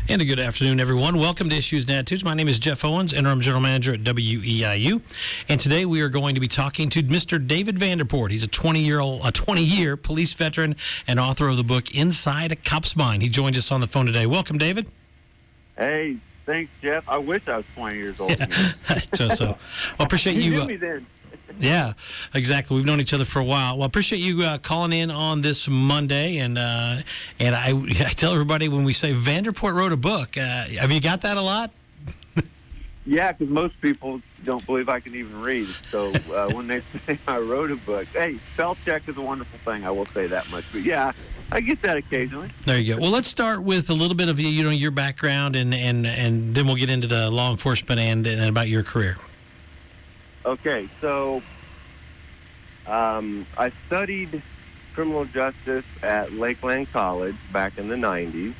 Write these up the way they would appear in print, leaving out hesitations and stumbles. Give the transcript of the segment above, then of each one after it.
And a good afternoon, everyone. Welcome to Issues and Attitudes. My name is Jeff Owens, Interim General Manager at WEIU. And today we are going to be talking to Mr. David Vanderport. He's a 20-year police veteran and author of the book Inside a Cop's Mind. He joins us on the phone today. Welcome, David. Hey, thanks, Jeff. I wish I was 20 years old. So well, appreciate you. You knew me then. Yeah, exactly. We've known each other for a while. Well, appreciate you calling in on this Monday. And I tell everybody when we say Vanderport wrote a book, have you got that a lot? Yeah, because most people don't believe I can even read. So when they say I wrote a book, hey, spell check is a wonderful thing. I will say that much. But yeah, I get that occasionally. There you go. Well, let's start with a little bit of your background, and then we'll get into the law enforcement and about your career. Okay, so I studied criminal justice at Lakeland College back in the 90s,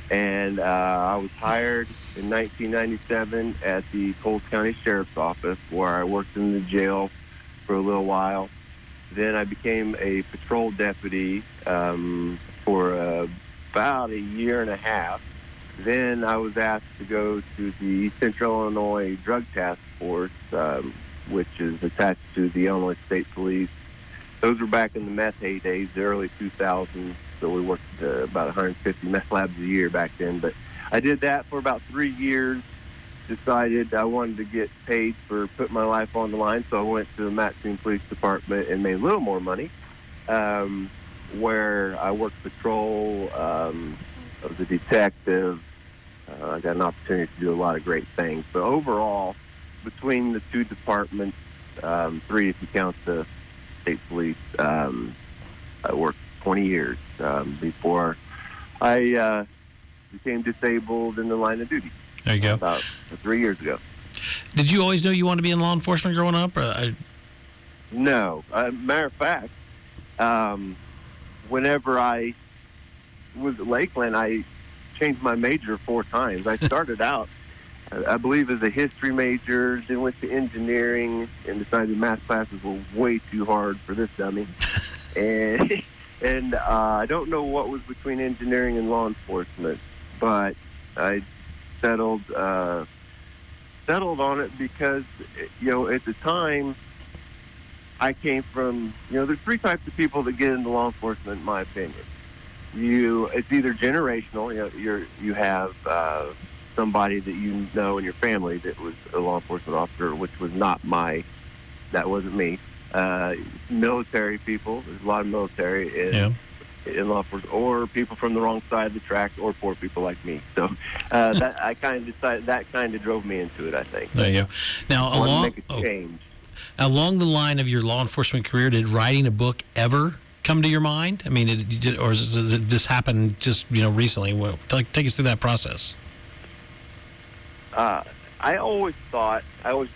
and I was hired in 1997 at the Coles County Sheriff's Office, where I worked in the jail for a little while. Then I became a patrol deputy for about a year and a half. Then I was asked to go to the Central Illinois Drug Task Force, which is attached to the Illinois State Police. Those were back in the meth heydays, the early 2000s, so we worked about 150 meth labs a year back then. But I did that for about 3 years, decided I wanted to get paid for putting my life on the line, so I went to the Mattoon Police Department and made a little more money, where I worked patrol, I was a detective. I got an opportunity to do a lot of great things. But overall, between the two departments, three if you count the state police, I worked 20 years before I became disabled in the line of duty. There you go. About 3 years ago. Did you always know you wanted to be in law enforcement growing up? No. Matter of fact, whenever I was at Lakeland, I changed my major 4 times. I started out, I believe, as a history major, then went to engineering and decided math classes were way too hard for this dummy. And I don't know what was between engineering and law enforcement, but I settled on it because, at the time, I came from, there's 3 types of people that get into law enforcement, in my opinion. It's either generational, you have somebody that you know in your family that was a law enforcement officer, which was that wasn't me. Military people, there's a lot of military in law enforcement, or people from the wrong side of the tracks, or poor people like me. So that I kind of decided, that kind of drove me into it, I think. There you go. Now, change. Along the line of your law enforcement career, did writing a book ever come to your mind? I mean, or does it just happen recently? Take us through that process. I always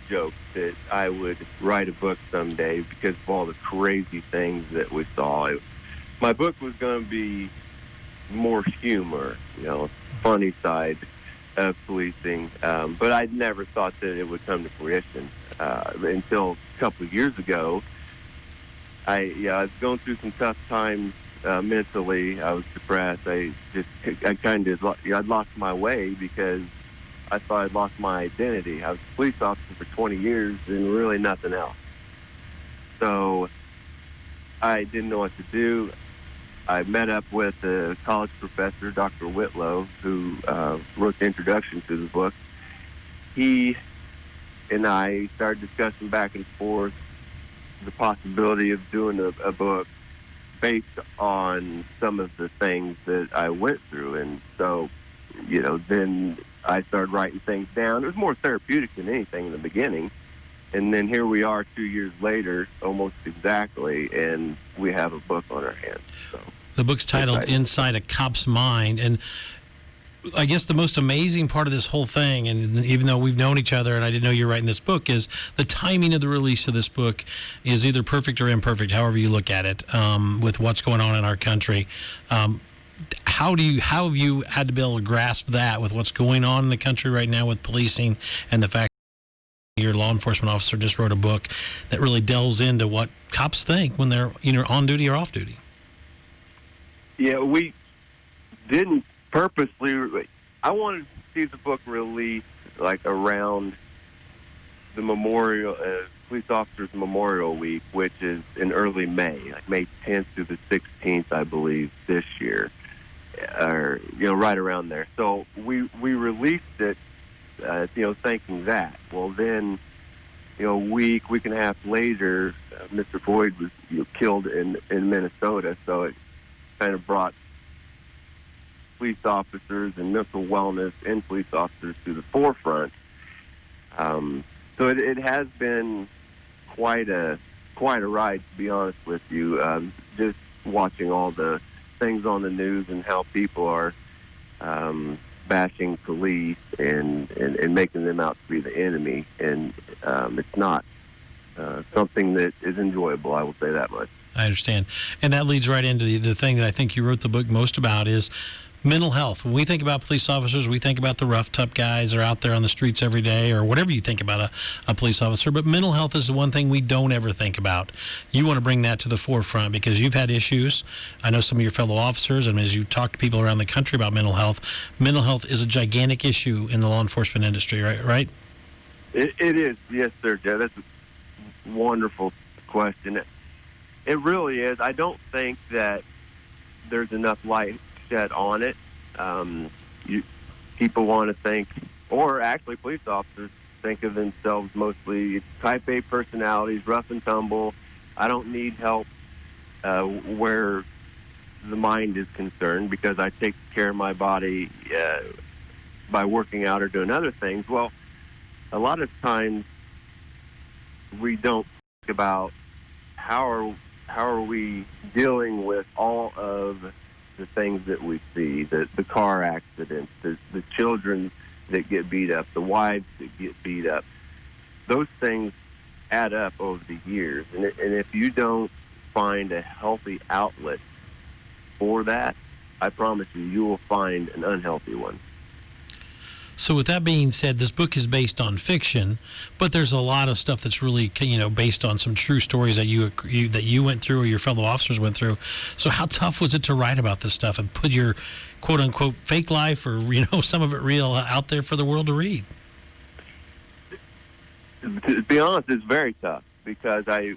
joked that I would write a book someday because of all the crazy things that we saw. My book was going to be more humor, funny side of policing, but I never thought that it would come to fruition until a couple of years ago. I was going through some tough times mentally. I was depressed. I'd lost my way because I thought I'd lost my identity. I was a police officer for 20 years and really nothing else. So I didn't know what to do. I met up with a college professor, Dr. Whitlow, who wrote the introduction to the book. He and I started discussing back and forth the possibility of doing a book based on some of the things that I went through. And so, then I started writing things down. It was more therapeutic than anything in the beginning. And then here we are 2 years later, almost exactly, and we have a book on our hands. So the book's titled Inside a Cop's Mind. And I guess the most amazing part of this whole thing, and even though we've known each other and I didn't know you were writing this book, is the timing of the release of this book is either perfect or imperfect, however you look at it, with what's going on in our country. How have you had to be able to grasp that with what's going on in the country right now with policing and the fact that your law enforcement officer just wrote a book that really delves into what cops think when they're either on duty or off duty? Yeah, we didn't purposely I wanted to see the book released like around the Memorial Police Officers Memorial Week, which is in early May, like May 10th through the 16th, I believe, this year, or right around there. So we released it, thinking that. Well, then, a week and a half later, Mr. Floyd was killed in Minnesota. So it kind of brought police officers and mental wellness in police officers to the forefront. So it has been quite a ride, to be honest with you. Just watching all the things on the news and how people are bashing police and making them out to be the enemy, and it's not something that is enjoyable. I will say that much. I understand, and that leads right into the thing that I think you wrote the book most about is mental health. When we think about police officers, we think about the rough, tough guys that are out there on the streets every day, or whatever you think about a police officer. But mental health is the one thing we don't ever think about. You want to bring that to the forefront because you've had issues. I know some of your fellow officers, and as you talk to people around the country about mental health is a gigantic issue in the law enforcement industry, right? It is. Yes, sir, Jeff. That's a wonderful question. It really is. I don't think that there's enough light on it. People want to think, or actually police officers think of themselves mostly type A personalities, rough and tumble. I don't need help where the mind is concerned because I take care of my body by working out or doing other things. Well, a lot of times we don't think about how are we dealing with all of the things that we see, the car accidents, the children that get beat up, the wives that get beat up. Those things add up over the years. And if you don't find a healthy outlet for that, I promise you will find an unhealthy one. So with that being said, this book is based on fiction, but there's a lot of stuff that's really, based on some true stories that you went through or your fellow officers went through. So how tough was it to write about this stuff and put your quote unquote fake life or, some of it real out there for the world to read? To be honest, it's very tough because I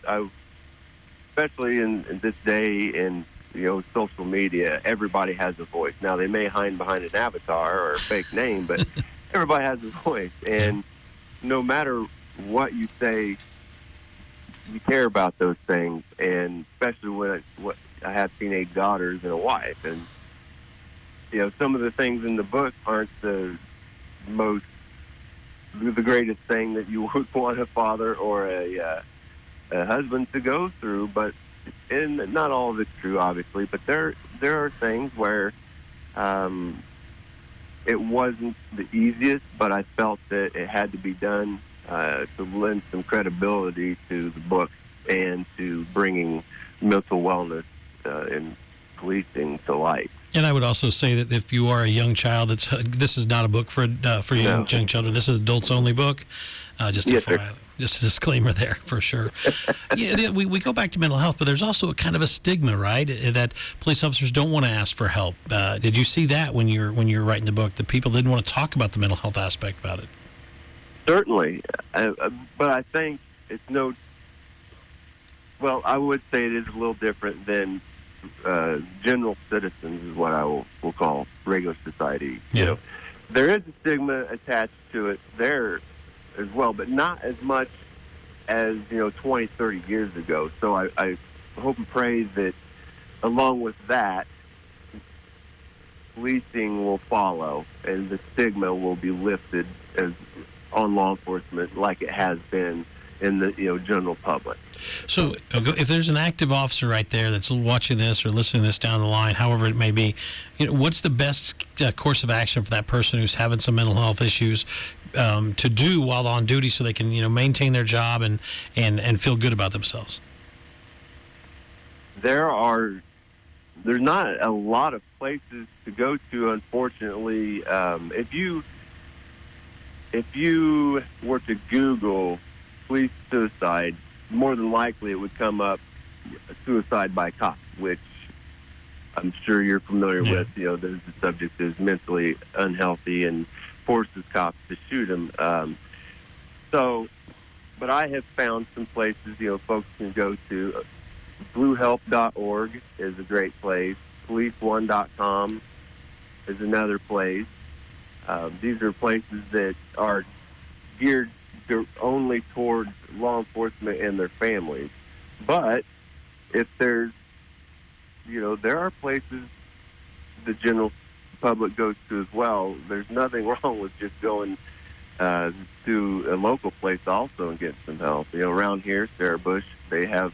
especially in this day in social media, everybody has a voice. Now, they may hide behind an avatar or a fake name, but everybody has a voice. And no matter what you say, you care about those things. And especially when I have teenage daughters and a wife. And, some of the things in the book aren't the greatest thing that you would want a father or a husband to go through, and not all of it's true, obviously, but there are things where it wasn't the easiest, but I felt that it had to be done to lend some credibility to the book and to bringing mental wellness and policing to light. And I would also say that if you are a young child, this is not a book for young children. This is adults only book. Just a disclaimer there for sure. We go back to mental health, but there's also a kind of a stigma, right? That police officers don't want to ask for help. Did you see that when you're writing the book? That people didn't want to talk about the mental health aspect about it. Certainly, but I think it's well, I would say it is a little different than general citizens is what I will call regular society. Yeah. There is a stigma attached to it there as well, but not as much as 20, 30 years ago. So I hope and pray that along with that, policing will follow and the stigma will be lifted on law enforcement like it has been in the general public. So if there's an active officer right there that's watching this or listening to this down the line, however it may be, what's the best course of action for that person who's having some mental health issues to do while on duty so they can maintain their job and feel good about themselves? There's not a lot of places to go to, unfortunately. If you were to Google police suicide, more than likely it would come up suicide by cop, which I'm sure you're familiar Yeah. with. The subject is mentally unhealthy and forces cops to shoot him. But I have found some places, folks can go to. BlueHelp.org is a great place. Police1.com is another place. These are places that are geared only towards law enforcement and their families. But if there are places the general public goes to as well. There's nothing wrong with just going to a local place also and getting some help. Around here, Sarah Bush, they have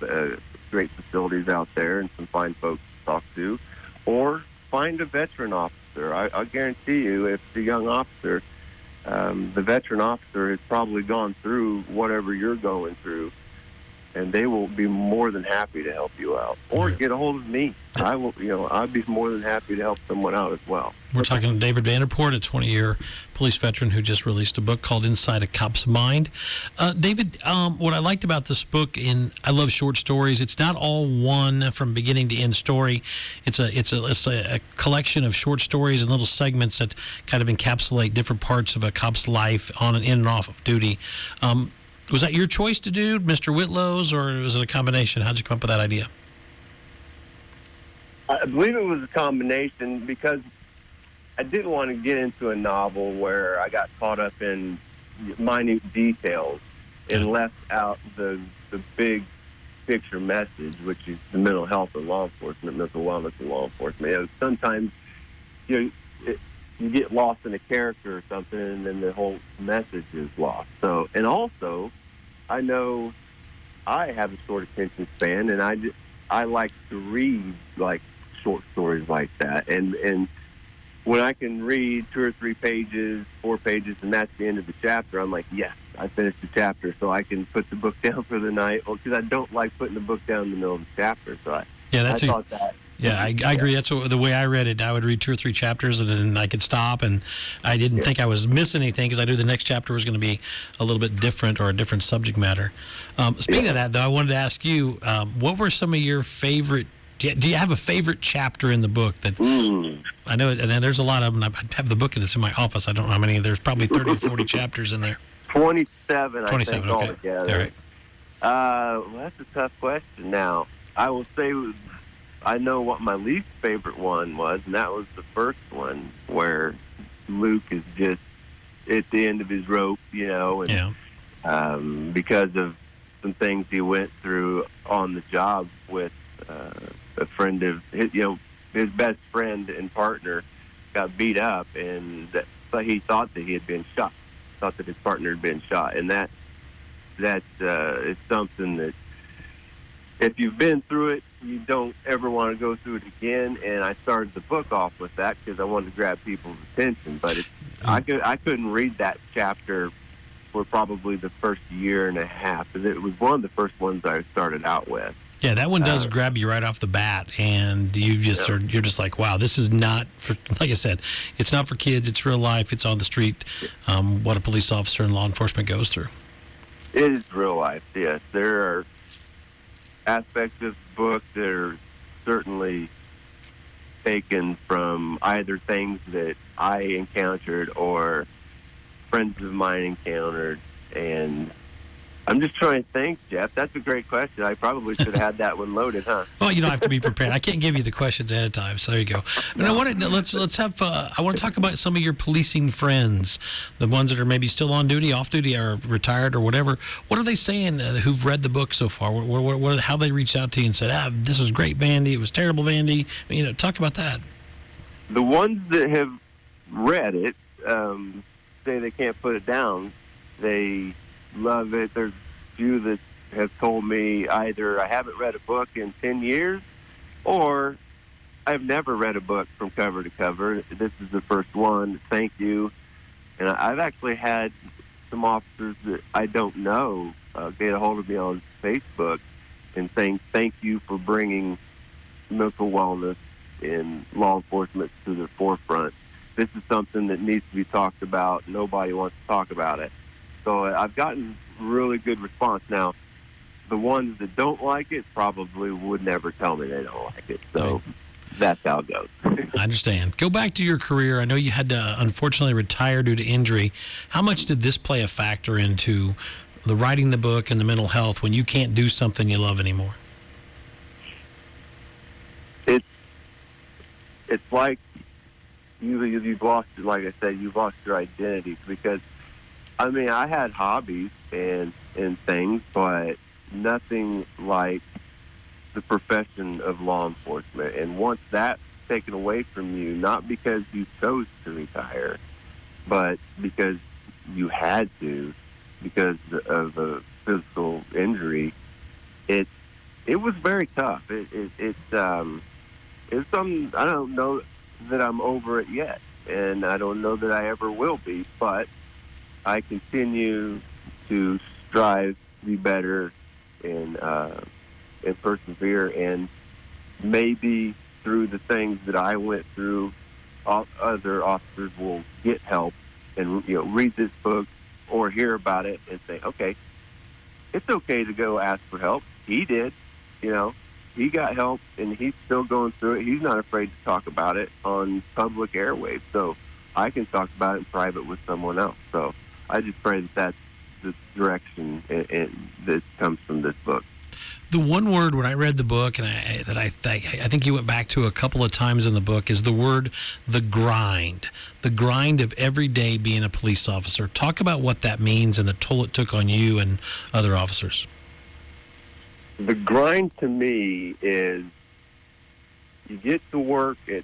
great facilities out there and some fine folks to talk to. Or find a veteran officer. I guarantee you, if it's a young officer, the veteran officer has probably gone through whatever you're going through, and they will be more than happy to help you out. Or get a hold of me. I'd be more than happy to help someone out as well. We're talking to David Vanderport, a 20-year police veteran who just released a book called Inside a Cop's Mind. David, what I liked about this book, and I love short stories. It's not all one from beginning to end story. It's a collection of short stories and little segments that kind of encapsulate different parts of a cop's life on and in and off of duty. Was that your choice to do, Mr. Whitlow's, or was it a combination? How'd you come up with that idea? I believe it was a combination because I didn't want to get into a novel where I got caught up in minute details and left out the big picture message, which is the mental health of law enforcement, mental wellness of law enforcement. Sometimes you get lost in a character or something, and then the whole message is lost. So, and also, I know I have a short attention span, and I like to read like short stories like that. And when I can read 2 or 3 pages, 4 pages, and that's the end of the chapter, I'm like, yes, I finished the chapter, so I can put the book down for the night. Well, because I don't like putting the book down in the middle of the chapter, so I thought that. Yeah, I agree. That's the way I read it. I would read 2 or 3 chapters, and then I could stop, and I didn't think I was missing anything because I knew the next chapter was going to be a little bit different or a different subject matter. Speaking of that, though, I wanted to ask you, what were some of your favorite? Do you have a favorite chapter in the book that? I know, and there's a lot of them. I have the book that's in my office. I don't know how many. There's probably 30 or 40 chapters in there. 27, 27, I think, okay. altogether. All right. Well, that's a tough question. Now, I will say I know what my least favorite one was, and that was the first one where Luke is just at the end of his rope, and because of some things he went through on the job with a friend of his, his best friend and partner got beat up, but he thought that he had been shot, thought that his partner had been shot, and that is something that if you've been through it, you don't ever want to go through it again. And I started the book off with that because I wanted to grab people's attention. But I couldn't read that chapter for probably the first year and a half. It was one of the first ones I started out with. Yeah, that one does grab you right off the bat, and you're just like, wow, this is not for. Like I said, it's not for kids. It's real life. It's on the street. What a police officer and law enforcement goes through. It is real life. Yes, there are aspects of the book that are certainly taken from either things that I encountered or friends of mine encountered. And I'm just trying to think, Jeff. That's a great question. I probably should have had that one loaded, huh? Well, you don't have to be prepared. I can't give you the questions ahead of time, so there you go. And I want to talk about some of your policing friends, the ones that are maybe still on duty, off duty, or retired, or whatever. What are they saying who've read the book so far? How they reached out to you and said, "This was great, Vandy. It was terrible, Vandy." Talk about that. The ones that have read it say they can't put it down. They love it. There's a few that have told me either I haven't read a book in 10 years or I've never read a book from cover to cover. This is the first one. Thank you. And I've actually had some officers that I don't know get a hold of me on Facebook and saying thank you for bringing mental wellness in law enforcement to the forefront. This is something that needs to be talked about. Nobody wants to talk about it. So I've gotten really good response. Now, the ones that don't like it probably would never tell me they don't like it. So that's how it goes. I understand. Go back to your career. I know you had to unfortunately retire due to injury. How much did this play a factor into the writing the book and the mental health when you can't do something you love anymore? It's like you've lost, like I said, you've lost your identity, because I mean, I had hobbies and things, but nothing like the profession of law enforcement. And once that's taken away from you, not because you chose to retire, but because you had to, because of a physical injury, it was very tough. It's something, I don't know that I'm over it yet, and I don't know that I ever will be, but I continue to strive to be better and persevere, and maybe through the things that I went through, other officers will get help and read this book or hear about it and say, okay, it's okay to go ask for help. He did, he got help, and he's still going through it. He's not afraid to talk about it on public airwaves, so I can talk about it in private with someone else. So I just pray that that's the direction that comes from this book. The one word when I read the book, and I think you went back to a couple of times in the book, is the word the grind of every day being a police officer. Talk about what that means and the toll it took on you and other officers. The grind to me is you get to work at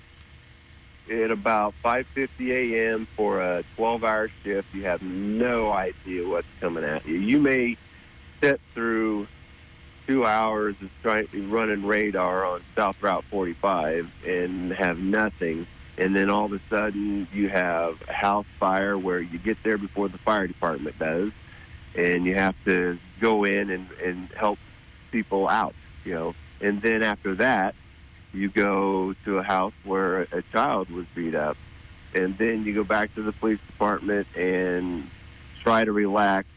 about 5:50 a.m. for a 12-hour shift. You have no idea what's coming at you. You may sit through 2 hours of running radar on South Route 45 and have nothing, and then all of a sudden you have a house fire where you get there before the fire department does, and you have to go in and help people out, and then after that you go to a house where a child was beat up, and then you go back to the police department and try to relax,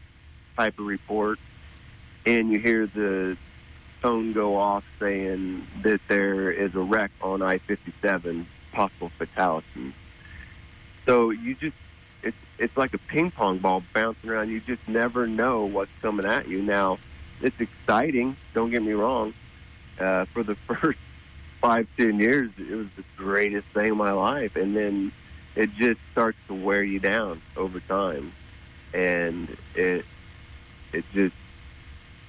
type a report, and you hear the phone go off saying that there is a wreck on I-57, possible fatality. So it's like a ping pong ball bouncing around. You just never know what's coming at you. Now, it's exciting, don't get me wrong. For the first 5-10 years, it was the greatest thing in my life, and then it just starts to wear you down over time, and it just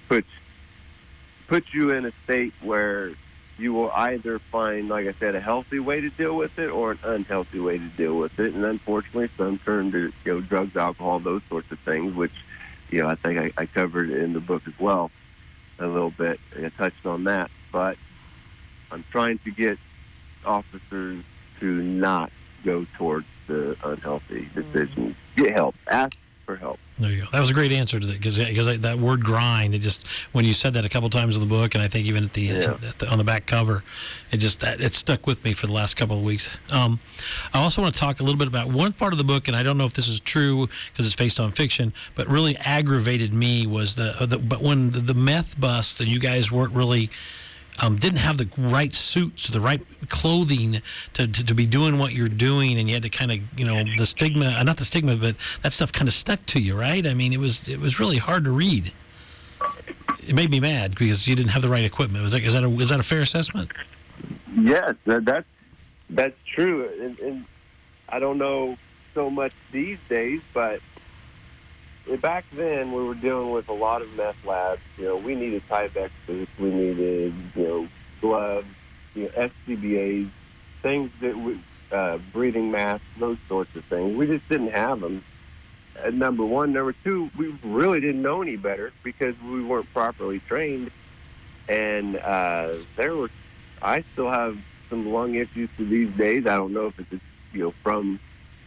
puts you in a state where you will either find, like I said, a healthy way to deal with it or an unhealthy way to deal with it. And unfortunately, some turn to drugs, alcohol, those sorts of things, which I think I covered in the book as well a little bit. I touched on that, but I'm trying to get officers to not go towards the unhealthy decisions. Get help. Ask for help. There you go. That was a great answer to that, because that word grind, it just, when you said that a couple times in the book, and I think even on the back cover, it stuck with me for the last couple of weeks. I also want to talk a little bit about one part of the book, and I don't know if this is true because it's based on fiction, but really aggravated me was but when the meth bust and you guys weren't really didn't have the right suits, the right clothing to be doing what you're doing, and you had to kind of, the stigma, not the stigma, but that stuff kind of stuck to you, right? I mean, it was really hard to read. It made me mad because you didn't have the right equipment. Is that a fair assessment? Yes, that's true, and I don't know so much these days, but back then we were dealing with a lot of meth labs. We needed Tyvek suits, we needed gloves, SCBAs, things that breathing masks, those sorts of things. We just didn't have them. Number one. Number two, we really didn't know any better because we weren't properly trained, and I still have some lung issues to these days. I don't know if it's from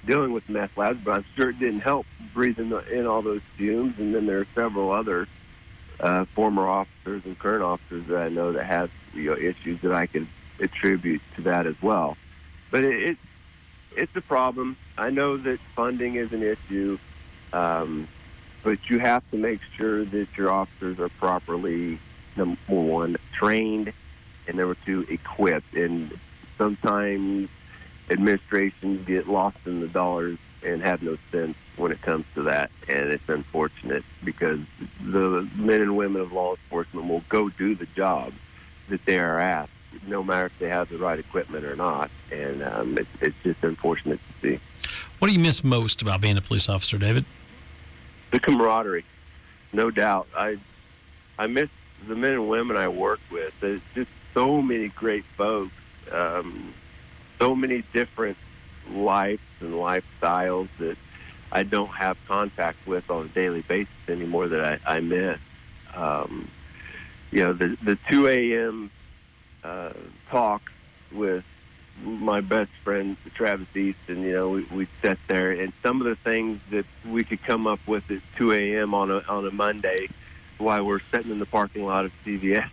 dealing with meth labs, but I'm sure it didn't help breathing in all those fumes. And then there are several other former officers and current officers that I know that have issues that I could attribute to that as well. But it's a problem. I know that funding is an issue, but you have to make sure that your officers are properly, number one, trained, and number two, equipped. And sometimes administrations get lost in the dollars and have no sense when it comes to that, and it's unfortunate because the men and women of law enforcement will go do the job that they are asked, no matter if they have the right equipment or not, and it's just unfortunate to see. What do you miss most about being a police officer, David? The camaraderie, no doubt. I miss the men and women I work with. There's just so many great folks, so many different lives and lifestyles that I don't have contact with on a daily basis anymore that I miss. The 2 a.m. Talk with my best friend Travis Easton, we sat there, and some of the things that we could come up with at 2 a.m. on a Monday while we're sitting in the parking lot of CVS,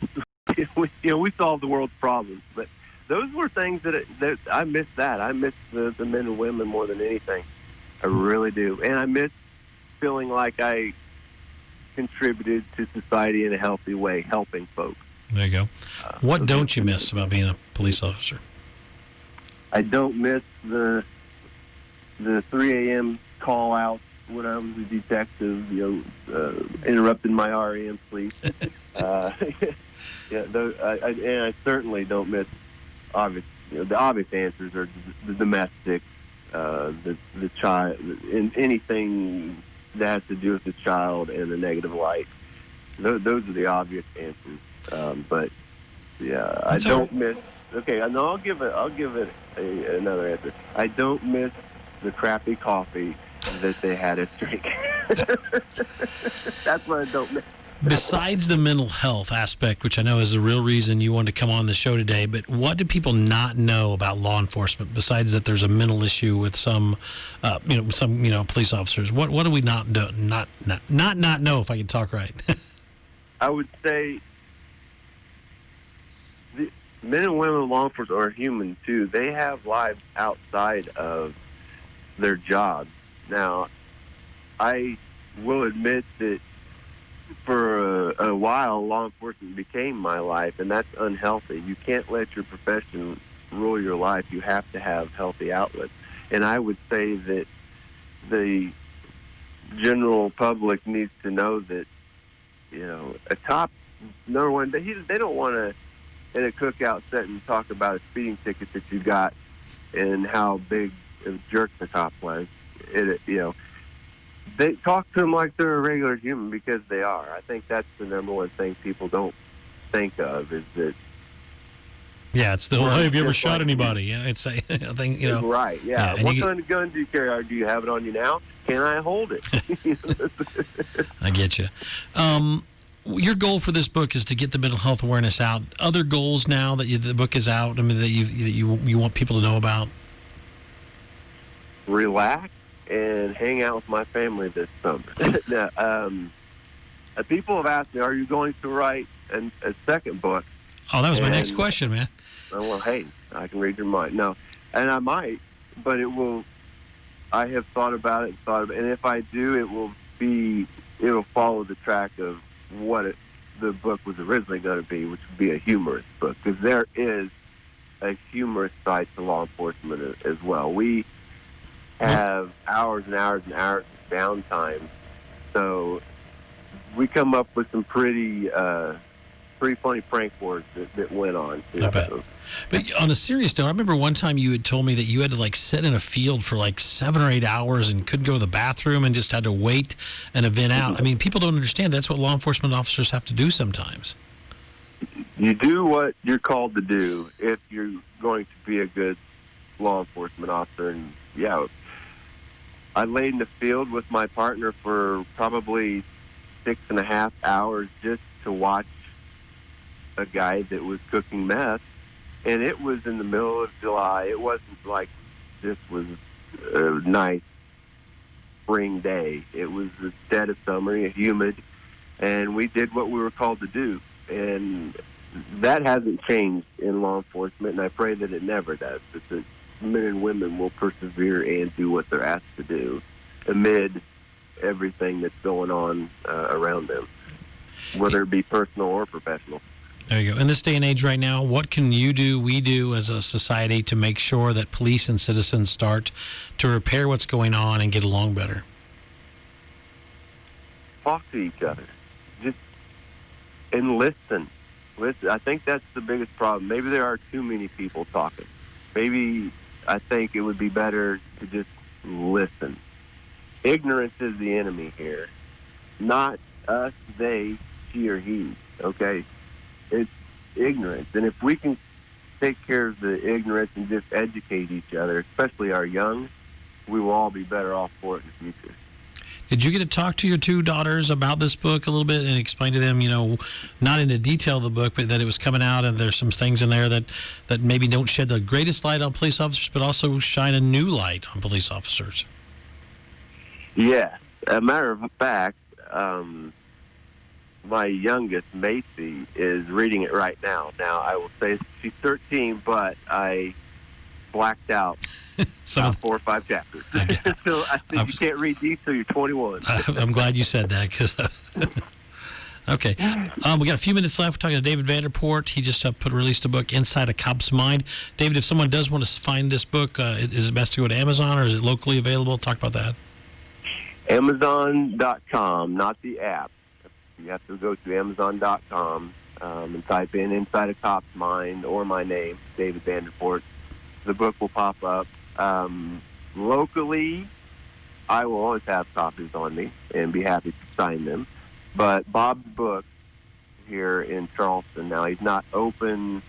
we solved the world's problems. But those were things that I miss. That I miss the men and women more than anything. I really do, and I miss feeling like I contributed to society in a healthy way, helping folks. There you go. What don't you miss about being a police officer? I don't miss the 3 a.m. call out when I was a detective, interrupting my REM sleep. And I certainly don't miss obvious. The obvious answers are the domestic, the child, and anything that has to do with the child and the negative light. Those are the obvious answers. But yeah, I don't miss. Okay, no, I'll give it another answer. I don't miss the crappy coffee that they had us drink. That's what I don't miss. Besides the mental health aspect, which I know is the real reason you wanted to come on the show today, but what do people not know about law enforcement besides that there's a mental issue with some police officers? What do we not know? Not know, if I can talk right. I would say the men and women of law enforcement are human too. They have lives outside of their jobs. Now, I will admit that for a while, law enforcement became my life, and that's unhealthy. You can't let your profession rule your life. You have to have healthy outlets. And I would say that the general public needs to know that, a cop, number one, they don't want to, in a cookout setting, talk about a speeding ticket that you got and how big of a jerk the cop was. They talk to them like they're a regular human, because they are. I think that's the number one thing people don't think of, is that. Yeah, it's the whole, hey, have you ever shot anybody? Yeah, it's a thing, Right, yeah. What kind of gun do you carry? Do you have it on you now? Can I hold it? I get you. Your goal for this book is to get the mental health awareness out. Other goals now that the book is out, that you want people to know about? Relax and hang out with my family this summer. Now, people have asked me, are you going to write a second book? Oh, that was my next question, man. Well, hey, I can read your mind. No, and I might, but I have thought about it, and if I do, it will follow the track of what the book was originally going to be, which would be a humorous book, because there is a humorous side to law enforcement as well. We have hours and hours and hours of downtime, so we come up with some pretty funny prank wars that went on. I bet. But on a serious note, I remember one time you had told me that you had to sit in a field for 7 or 8 hours and couldn't go to the bathroom and just had to wait an event out. I mean, people don't understand that's what law enforcement officers have to do sometimes. You do what you're called to do if you're going to be a good law enforcement officer. And yeah, I laid in the field with my partner for probably 6.5 hours just to watch a guy that was cooking meth, and it was in the middle of July. It wasn't like this was a nice spring day. It was the dead of summer, humid, and we did what we were called to do. And that hasn't changed in law enforcement, and I pray that it never does, that the men and women will persevere and do what they're asked to do amid everything that's going on around them, whether it be personal or professional. There you go. In this day and age right now, what can we do as a society to make sure that police and citizens start to repair what's going on and get along better? Talk to each other. And listen. I think that's the biggest problem. Maybe there are too many people talking. Maybe I think it would be better to just listen. Ignorance is the enemy here. Not us, they, she, or he. Okay? It's ignorance. And if we can take care of the ignorance and just educate each other, especially our young, we will all be better off for it in the future. Did you get to talk to your two daughters about this book a little bit and explain to them, not in the detail of the book, but that it was coming out and there's some things in there that maybe don't shed the greatest light on police officers, but also shine a new light on police officers? Yeah. As a matter of fact, my youngest, Macy, is reading it right now. Now, I will say she's 13, but I blacked out about 4 or 5 chapters. So I think you can't read these till you're 21. I'm glad you said that. Okay. We got a few minutes left. We're talking to David Vanderport. He just released a book, Inside a Cop's Mind. David, if someone does want to find this book, is it best to go to Amazon or is it locally available? Talk about that. Amazon.com, not the app. You have to go to Amazon.com and type in Inside a Cop's Mind or my name, David Vanderport. The book will pop up. Locally, I will always have copies on me and be happy to sign them. But Bob's book here in Charleston, now he's not open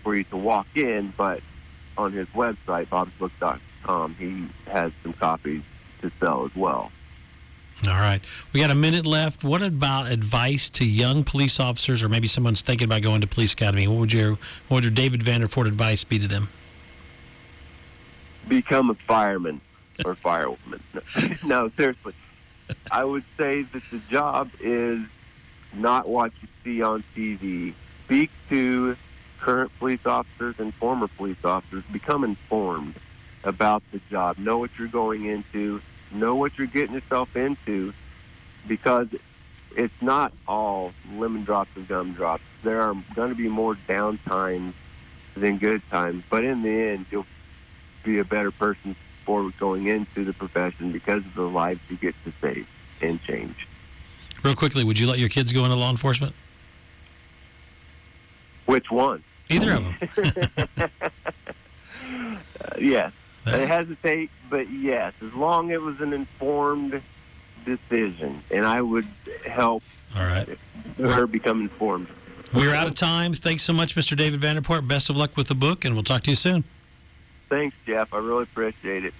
for you to walk in, but on his website, bobsbook.com, he has some copies to sell as well. All right. We got a minute left. What about advice to young police officers, or maybe someone's thinking about going to police academy? What would your David Vanderport advice be to them? Become a fireman or firewoman. No, seriously. I would say that the job is not what you see on TV. Speak to current police officers and former police officers. Become informed about the job. Know what you're going into. Know what you're getting yourself into, because it's not all lemon drops and gumdrops. There are going to be more down times than good times, but in the end, you'll be a better person for going into the profession because of the lives you get to save and change. Real quickly, would you let your kids go into law enforcement? Which one? Either of them. Yes. I hesitate, but yes, as long as it was an informed decision, and I would help her become informed. We're out of time. Thanks so much, Mr. David Vanderport. Best of luck with the book, and we'll talk to you soon. Thanks, Jeff. I really appreciate it.